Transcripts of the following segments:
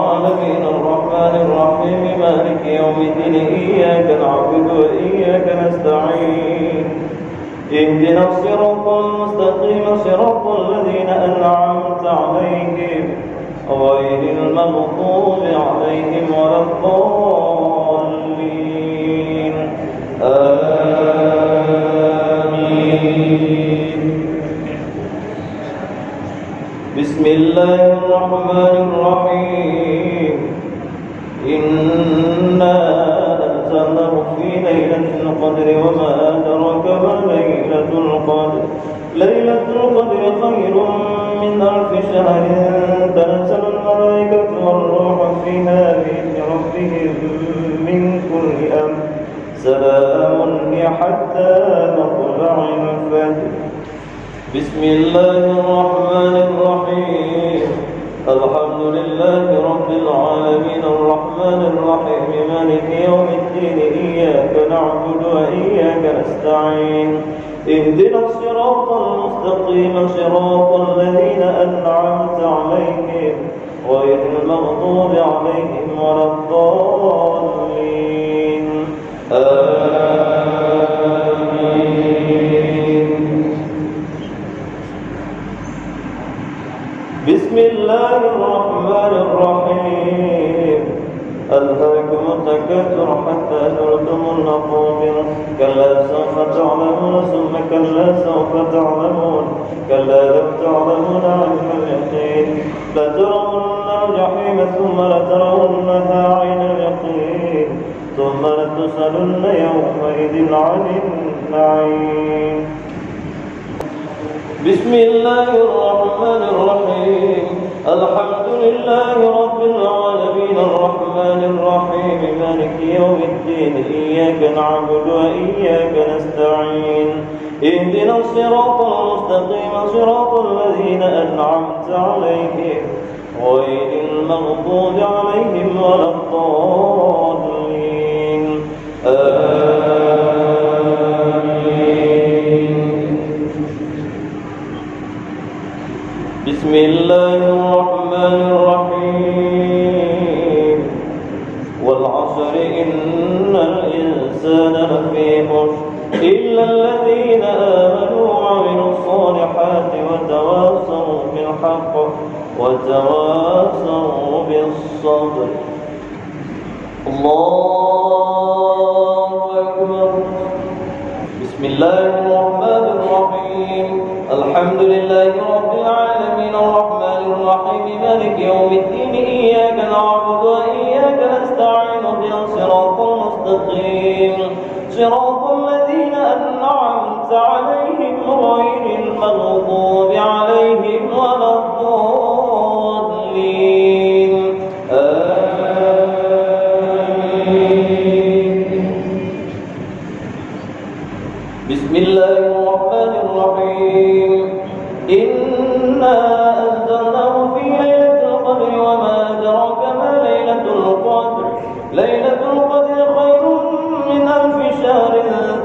العالمين الرحمن الرحيم مالك يوم الدين إياك نعبد وإياك نستعين اهدنا الصراط المستقيم صراط الذين أنعمت عليهم غير المغضوب عليهم ولا الضالين آمين. بسم الله الرحمن الرحيم إنا أنزلناه في ليلة القدر وما أدراك ما ليلة القدر ليلة القدر خير من ألف شهر تنزل الملائكة والروح فيها بإذن ربهم من كل أمر سلام هي حتى مطلع الفجر. بسم الله الرحمن الرحيم الحمد لله رب العالمين الرحمن الرحيم مالك يوم الدين إياك نعبد وإياك نستعين اهدنا الصراط المستقيم صراط الذين أنعمت عليهم غير المغضوب عليهم ولا الضالين آمين. بسم الله الرحمن الرحيم ألهاكم التكاثر حتى زرتم المقابر كلا سوف تعلمون ثم كلا سوف تعلمون كلا لو تعلمون علم اليقين لترون الجحيم ثم لترونها عين اليقين ثم لتسألن يومئذ عن النعيم. بسم الله الرحمن الرحيم الحمد لله رب العالمين الرحمن الرحيم مالك يوم الدين إياك نعبد وإياك نستعين اهدنا الصراط المستقيم صراط الذين أنعمت عليهم غير المغضوب عليهم ولا الضالين بسم الله الرحمن الرحيم والعصر إن الإنسان لفي خسر إلا الذين آمنوا وعملوا الصالحات وتواصوا بالحق وتواصوا بالصبر. الله أكبر. بسم الله الرحمن الرحيم الحمد لله رب العالمين الرحمن الرحيم مالك يوم الدين إياك نعبد وإياك نستعين اهدنا الصراط المستقيم صراط الذين أنعمت عليهم غير المغضوب عليهم ولا الضالين آمين. بسم الله الرحمن الرحيم إنا أنزلناه في ليلة القدر وما أدراك ما ليلة القدر ليلة القدر خير من ألف شهر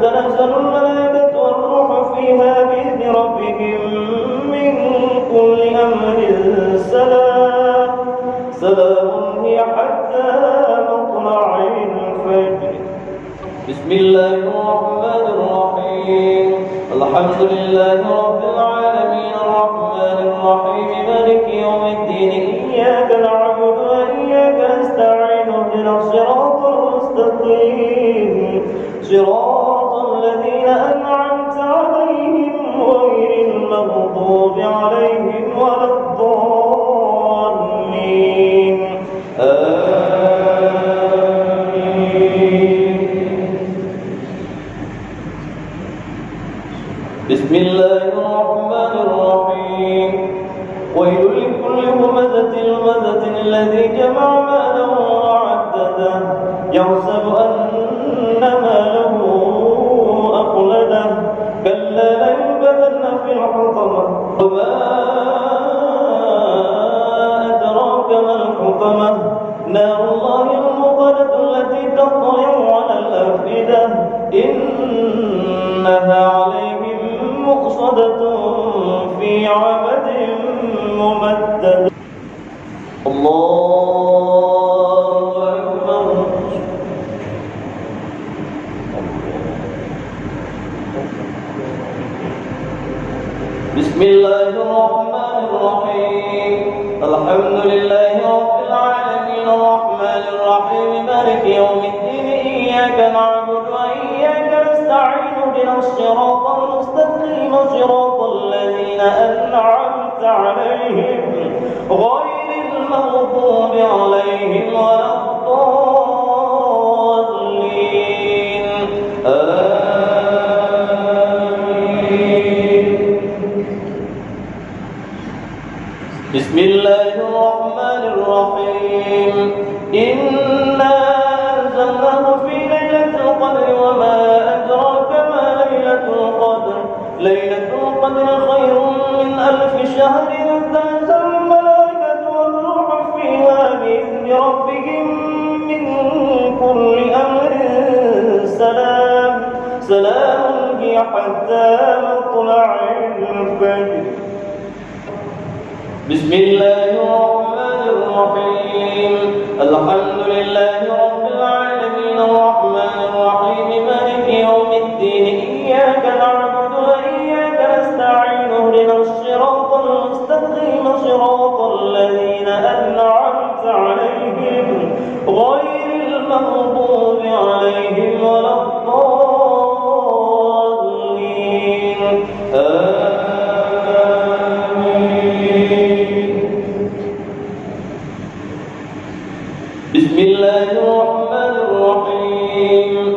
تنزل الملائكة والروح فيها بإذن ربهم من كل أمر سلام هي حتى مطلع الفجر. بسم الله الرحمن الرحيم الحمد لله رب العالمين الرحمن الرحيم مالك يوم الدين إياك نعبد وإياك نستعين اهدنا الصراط المستقيم صراط الذين أنعمت عليهم غير المغضوب عليهم ولا الضالين بسم الله الرحمن الرحيم ويل لكل همزة لمزة الذي جمع ماله وعدده يحسب أن ماله أخلده كلا لينبذن في الحطمة وما أدراك ما الحطمة نار الله الموقدة التي تطلع على الأفئدة إنها عليهم مؤصدة في عمد ممدد. الله بسم الله الرحمن الرحيم الحمد لله رب العالمين الرحمن الرحيم مالك يوم الدين إياك نعبد وإياك نستعين اهدنا الصراط المستقيم صراط الذين أنعمت عليهم غير المغضوب عليهم ولا الضالين بسم الله الرحمن الرحيم إنا أنزلناه في ليلة القدر وما أدراك ما ليلة القدر ليلة القدر خير من 1000 شهر تنزل الملائكة والروح فيها بإذن ربهم من كل أمر سلام هي حتى مطلع الفجر بسم الله الرحمن الرحيم الحمد لله رب العالمين الرحمن الرحيم مالك يوم الدين إياك نعبد وإياك نستعين اهدنا الصراط المستقيم صراط الذين أنعمت عليهم غير المغضوب عليهم ولا الضالين بسم الله الرحمن الرحيم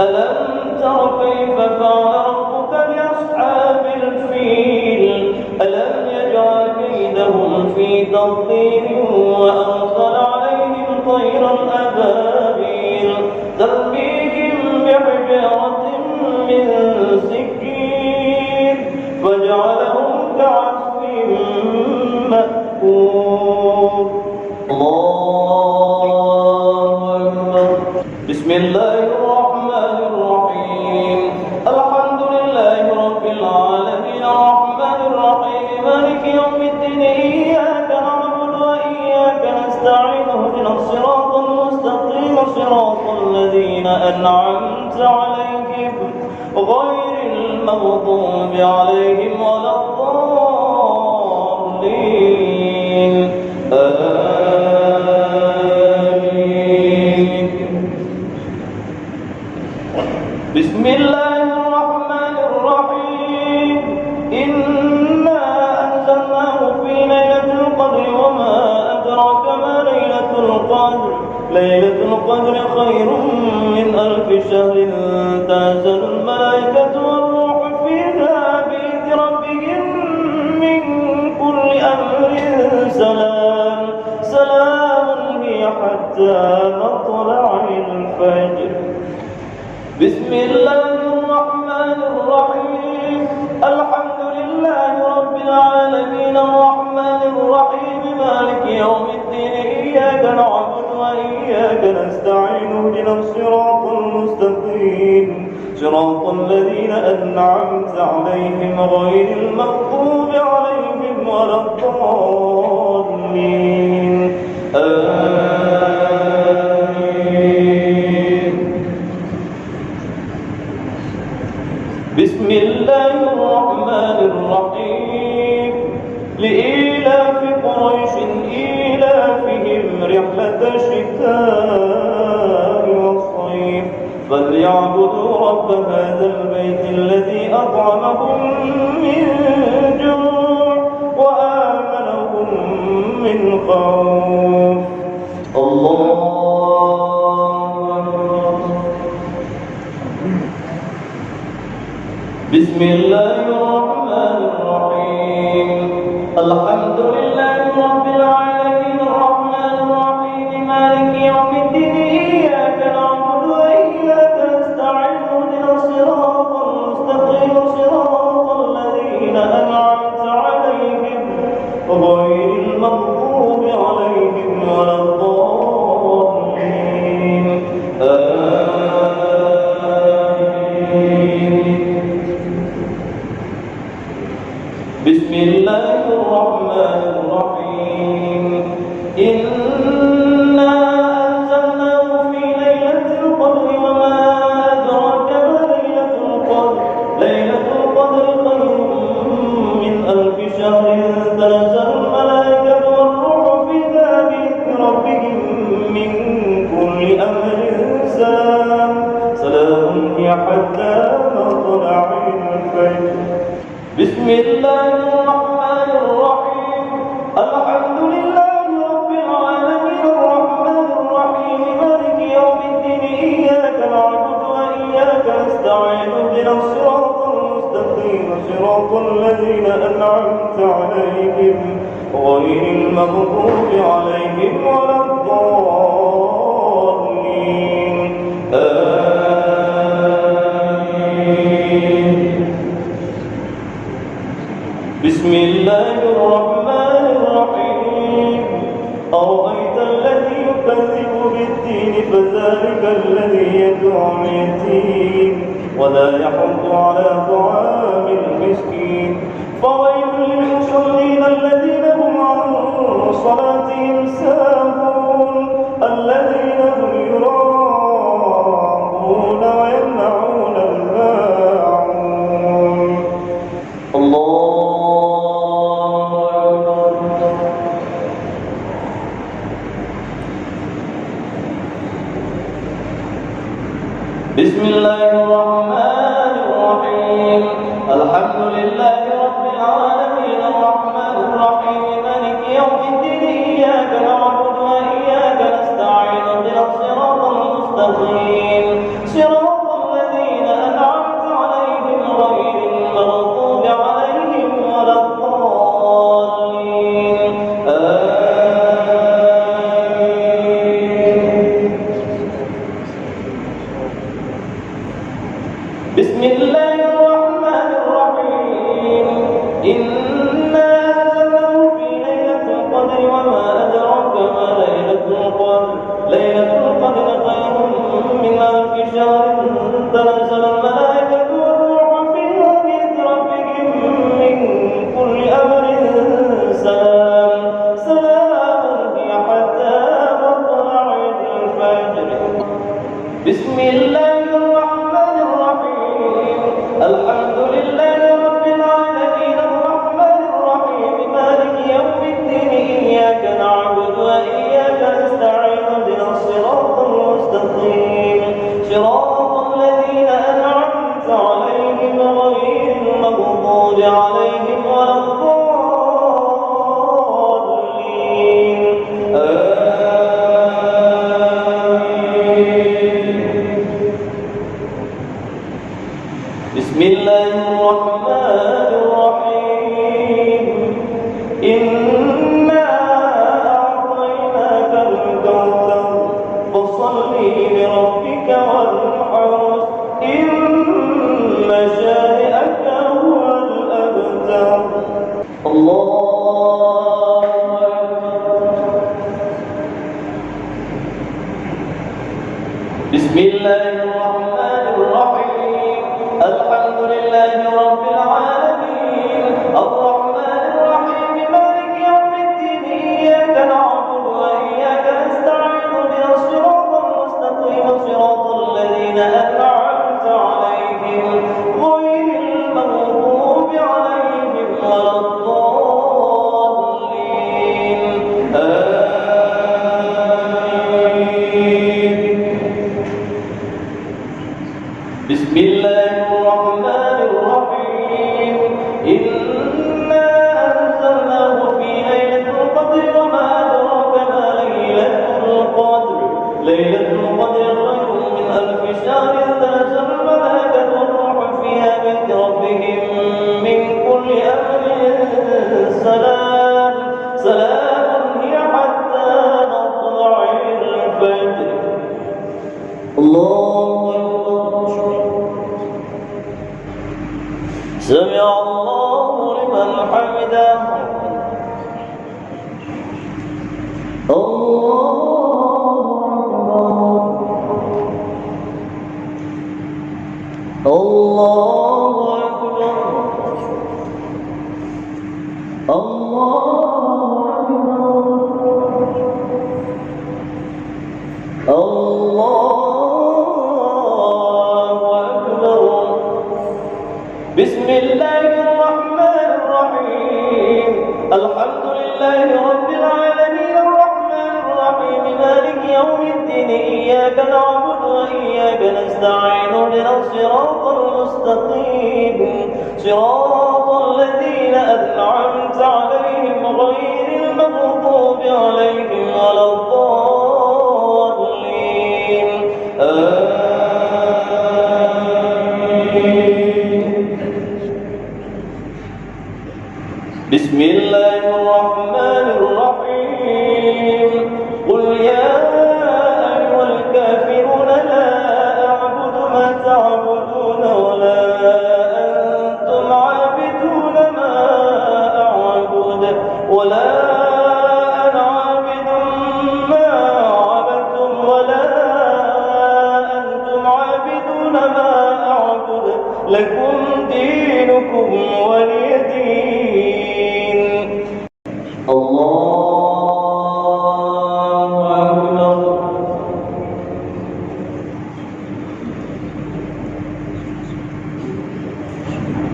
ألم تر كيف فعل ربك بأصحاب الفيل ألم يجعل كيدهم في تضليل وأرسل عليهم طيرا أبابيل ترميهم بحجارة من سجيل فجعلهم كعصف مأكول بسم الله الرحمن الرحيم الحمد لله رب العالمين الرحمن الرحيم مالك يوم الدين إياك نعبد وإياك نستعين اهدنا الصراط المستقيم صراط الذين أنعمت عليهم غير المغضوب عليهم ولا الضالين بسم الله الرحمن الرحيم إنا أنزلناه في ليلة القدر وما أدراك ما ليلة القدر ليلة القدر خير من 1000 شهر تنزل الملائكة والروح فيها بإذن ربهم من كل أمر سلام هي حتى مطلع الفجر بسم الله الرحمن الرحيم الحمد لله رب العالمين الرحمن الرحيم مالك يوم الدين إياك نعبد وإياك نستعين اهدنا الصراط المستقيم صراط الذين أنعمت عليهم غير المغضوب عليهم ولا الضالين بسم الله الرحمن الرحيم لإيلاف قريش إيلافهم رحلة الشتاء والصيف فليعبدوا رب هذا البيت الذي أطعمهم من جوع وآمنهم من خوف الله بسم الله الرحمن الرحيم الحمد لله رب العالمين الرحمن الرحيم مالك يوم الدين إياك نعبد وإياك نستعين اهدنا الصراط المستقيم صراط الذين أنعمت عليهم غير المغضوب عليهم ولا الضالين من كل أمر سلام سلام هي حتى مطلع الفجر. بسم الله الرحمن الرحيم الحمد لله رب العالمين الرحمن الرحيم مالك يوم الدين إياك نعبد وإياك نستعين اهدنا الصراط المستقيم صراط الذين أنعمت عليهم غير المغضوب عليهم ولا الضالين آمين. بسم الله الرحمن الرحيم أرأيت الذي يكذب بالدين فذلك الذي يدعو اليتيم ولا يحض على طعام المسكين فويل للمصلين الذين هم عن صلاتهم ساهون الذين هم يراءون ويمنعون الماعون. الله أكبر. بسم الله الرحمن الرحيم الحمد لله رب العالمين الرحمن الرحيم مالك يوم الدين إياك نعبد وإياك نستعين اهدنا الصراط المستقيم صراط الذين أنعمت عليهم غير المغضوب عليهم ولا الضالين آمين. بسم الله الرحمن الرحيم إنا أنزلناه في ليلة القدر وما أدراك ما ليلة القدر ليلة القدر خير من ألف شهر تنزل الملائكة والروح فيها بإذن ربهم من كل أمر سلام سلام هي حتى مطلع الفجر. بسم الله الرحمن الرحيم الحمد لله رب العالمين الرحمن الرحيم مالك يوم الدين إياك نعبد وإياك نستعين اهدنا الصراط المستقيم صراط الذين أنعمت عليهم غير المغضوب عليهم ولا الضالين آمين. بسم الله الرحمن الرحيم إنا أعطيناك الكوثر فصل لربك وانحر إن شانئك هو الأبتر. الله أكبر. بسم الله الرحمن الرحيم الحمد لله رب العالمين الرحمن الرحيم مالك يوم الدين إياك نعبد وإياك نستعين اهدنا الصراط المستقيم صراط الذين أنعمت عليهم غير المغضوب عليهم ولا الضالين آمين. بسم الله الرحمن الرحيم إنا أنزلناه في ليلة القدر وما أدراك ما ليلة القدر ليلة القدر خير من ألف شهر تنزل الملائكة والروح فيها بإذن ربهم من كل أمر سلام سلام هي حتى مطلع الفجر. الله أكبر. سمع الله لمن حمده. الله أكبر. الله أكبر. الله أكبر. بسم الله الرحمن الرحيم الحمد لله رب العالمين الرحمن الرحيم الدين إياك نعبد وإياك نستعين اهدنا الصراط المستقيم صراط الذين أنعمت عليهم غير المغضوب عليهم ولا الضالين بسم الله الرحمن الرحيم قل يا أيها الكافرون لا أعبد ما تعبدون ولا أنتم عابدون ما أعبد ولا أنا عابد ما عبدتم ولا أنتم عابدون ما أعبد لكم دينكم ولي دين. الله أكبر.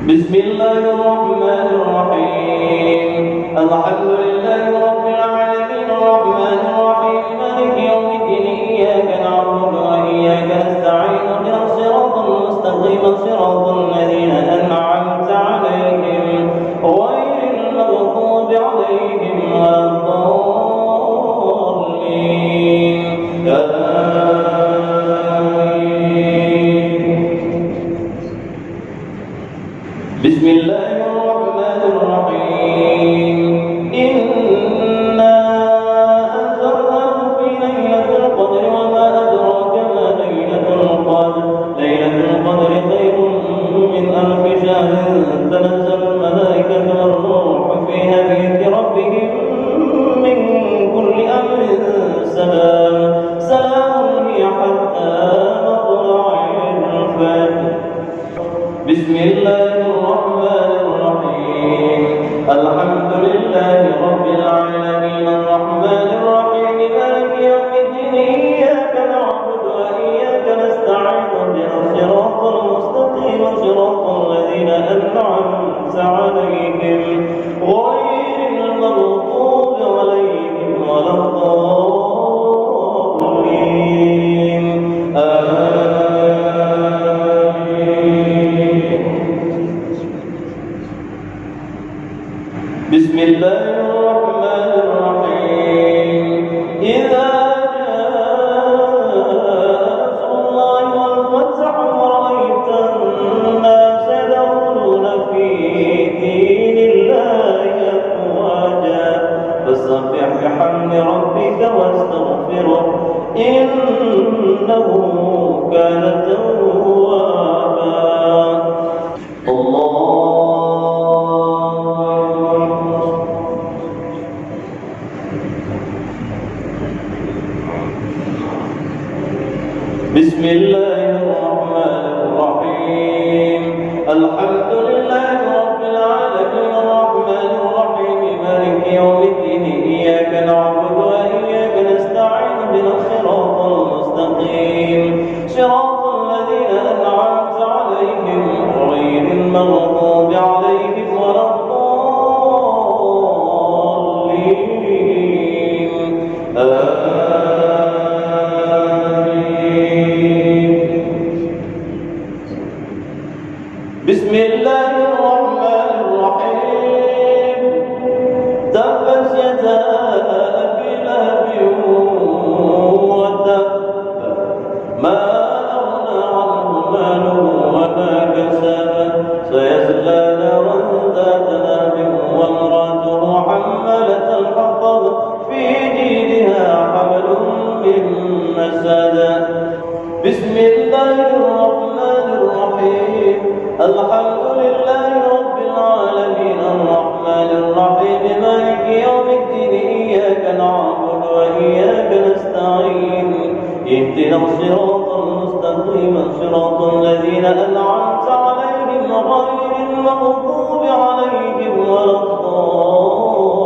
بسم الله الرحمن الرحيم الحمد لله رب العالمين الرحمن الرحيم مالك يوم الدين إياك نعبد وإياك نستعين اهدنا الصراط المستقيم صراط الذين أنعمت عليهم غير المغضوب عليهم ولا الضالين بسم الله الرحمن الرحيم إنا أنزلناه في ليلة القدر وما أدراك ما ليلة القدر ليلة القدر خير من ألف شهر تنزل الملائكة والروح فيها بإذن ربهم من كل أمر سلام هي حتى مطلع الفجر. بسم الله الرحمن الرحيم الحمد لله رب العالمين الرحمن الرحيم مالك يوم الدين إياك نعبد وإياك نستعين اهدنا الصراط المستقيم صراط الذين أنعمت عليهم غير المغضوب عليهم ولا الضالين بسم الله الرحمن الرحيم إذا جاء نصر الله والفتح ورأيت الناس يدخلون في دين الله أفواجا فسبح بحمد ربك واستغفره إنه كان توابا. بسم الله الرحمن الرحيم الحمد لله رب العالمين الرحمن الرحيم مالك يوم الدين إياك نعبد وإياك نستعين اهدنا الصراط المستقيم صراط الذين أنعمت عليهم غير المغضوب عليهم ولا الضالين بسم الله الرحمن الرحيم تبت يدا أبي لهب وتب ما أغنى عنه ماله وما كسب سيصلى نارا ذات لهب وامرأته حمالة الحطب في جيدها حبل من مسد. بسم الله الرحمن الرحيم الحمد لله رب العالمين الرحمن الرحيم مالك يوم الدين إياك نعبد وإياك نستعين اهدنا الصراط المستقيم صراط الذين أنعمت عليهم غير المغضوب عليهم ولا الضالين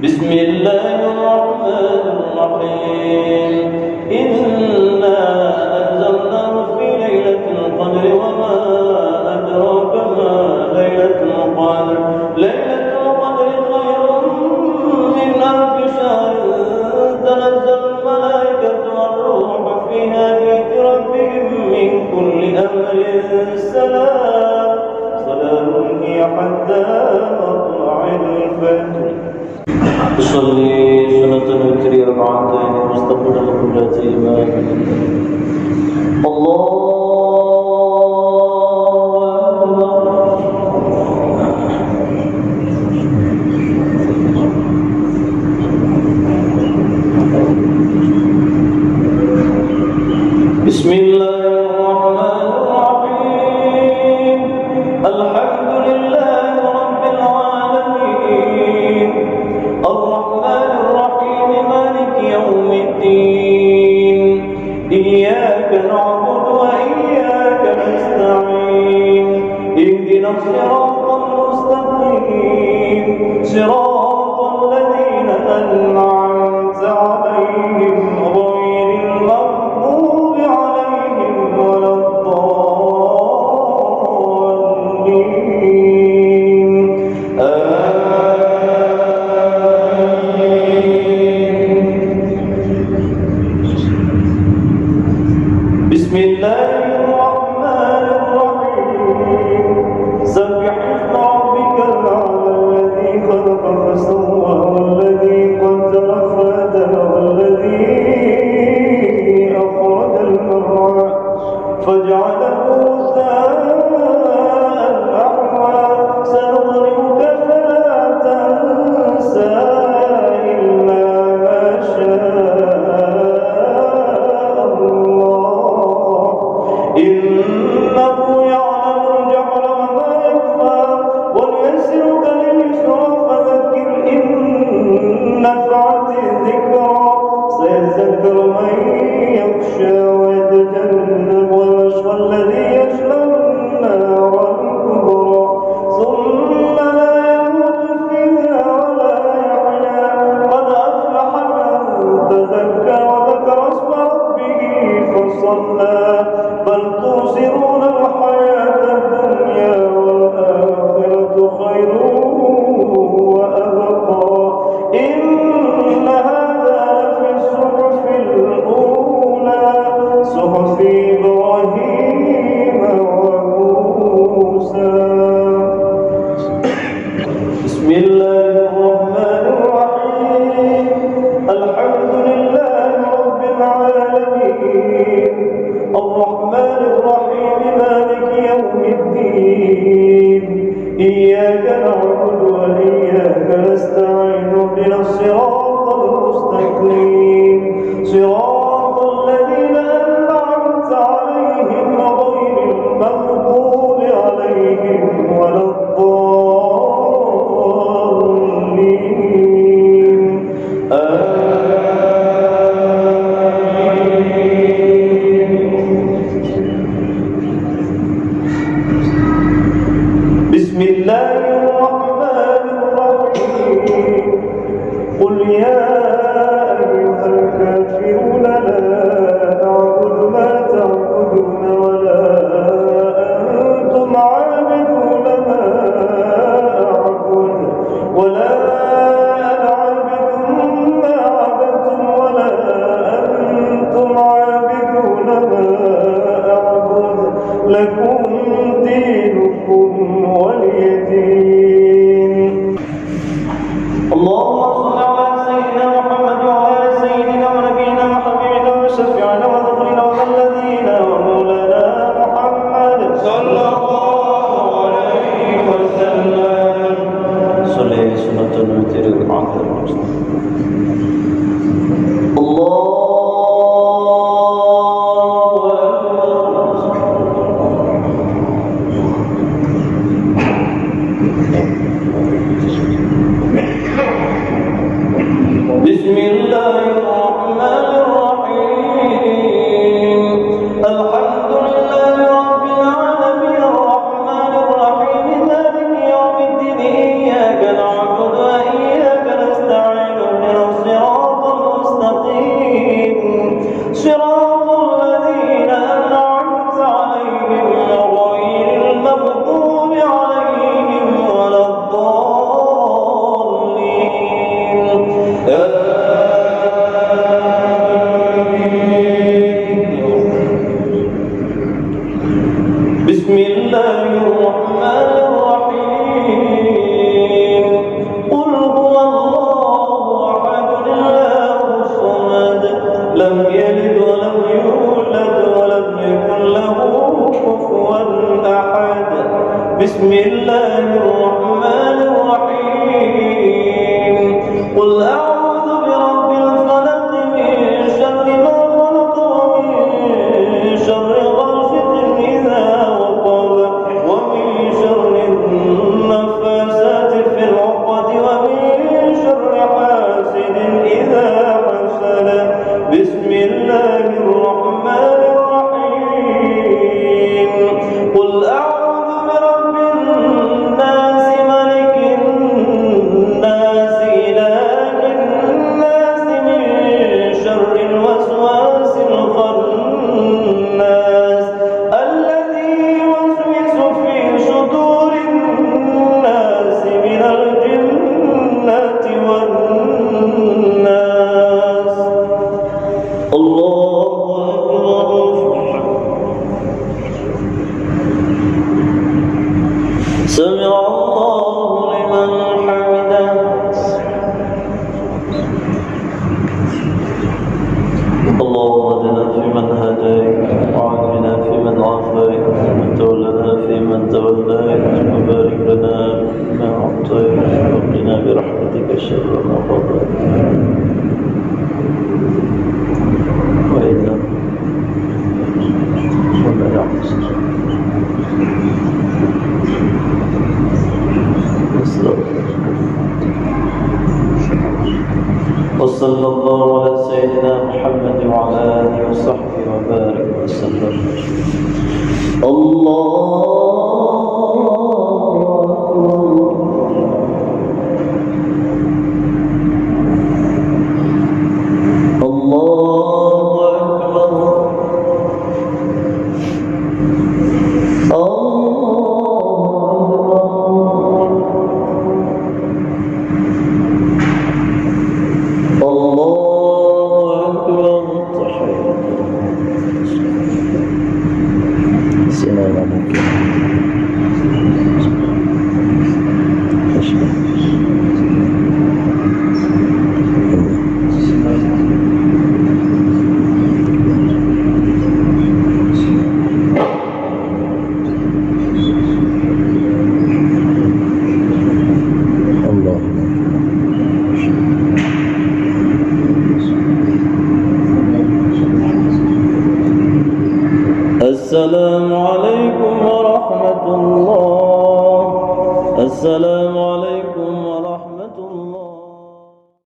بسم الله الرحمن الرحيم إنا أنزلناه في ليلة القدر وما أدراك ما ليلة القدر صلي سنة الوتر ركعتين مستقبل القبلة إماما الله بسم الله الرحمن الرحيم الحمد لله رب العالمين الرحمن الرحيم مالك يوم الدين إياك نعبد وإياك نستعين اهدنا الصراط المستقيم صراط الذين أنعمت عليهم غير المغضوب عليهم ولا الضالين آمين بسم الله الرحمن الرحيم سبح اسم ربك الأعلى الذي خلق فسوى والذي قدر فهدى والذي أخرج المرعى فجعله غثاء أحوى سنضربك فلا تنسى إلا ما شاء الله إنه يعلم الجهر وما يخفى ونيسرك لليسرى فذكر إن نفعت الذكرى سيذكر من يخشى ويتجنبها الأشقى الذي يصلى النار الكبرى ثم لا يموت فيها ولا يحيا قد أفلح من تزكى وذكر اسم ربه فصلى بل تؤثرون الحياة الدنيا والآخرة خير وأبقى إن هذا لفي الصحف الأولى صحف إبراهيم وموسى بسم الله الرحمن الرحيم الحمد لله رب العالمين الرحمن الرحيم مالك يوم الدين إياك نعبد وإياك نستعين اهدنا الصراط المستقيم صراط الذين أنعمت عليهم غير المغضوب عليهم ولا الضالين بسم الله الرحمن الرحيم قل يا أيها الكافرون لا أعبد ما تعبدون ولا أنتم عابدون ما أعبد ولا أنا عابد ما عبدتم ولا أنتم عابدون ما أعبد لكم دينكم ولي دين اللهم صل على سيدنا محمد وعلى آل سيدنا ونبينا وحبيبنا وشفيعنا وذكرنا وملذينا ومولانا محمد صلى الله عليه وسلم صلي سنة الوتر ركعتين الله بسم الله الرحمن الرحيم الحمد لله رب العالمين الرحمن الرحيم مالك يوم الدين إياك نعبد وإياك نستعين اهدنا الصراط بسم الله الرحمن الرحيم قل أعوذ برب الفلق من شر ما خلق ومن شر غاسق إذا وقب ومن شر النفاثات في العقد ومن شر حاسد إذا حسد بسم الله الرحمن الرحيم قل أعوذ برب الناس ملك الناس إله الناس من شر الوسواس الخناس الذي يوسوس في صدور الناس من الجنة والناس الله أكبر سمع الله لمن حمده اللهم اهدنا فيمن هديت وعافنا فيمن عافيت وتولنا فيمن توليت وبارك لنا فيما أعطيت وقنا برحمتك شر ما قضيت وإلا ولا يعصر وصلى الله على سيدنا محمد وعلى آله وصحبه وبارك وسلم الله أكبر السلام عليكم ورحمة الله. السلام عليكم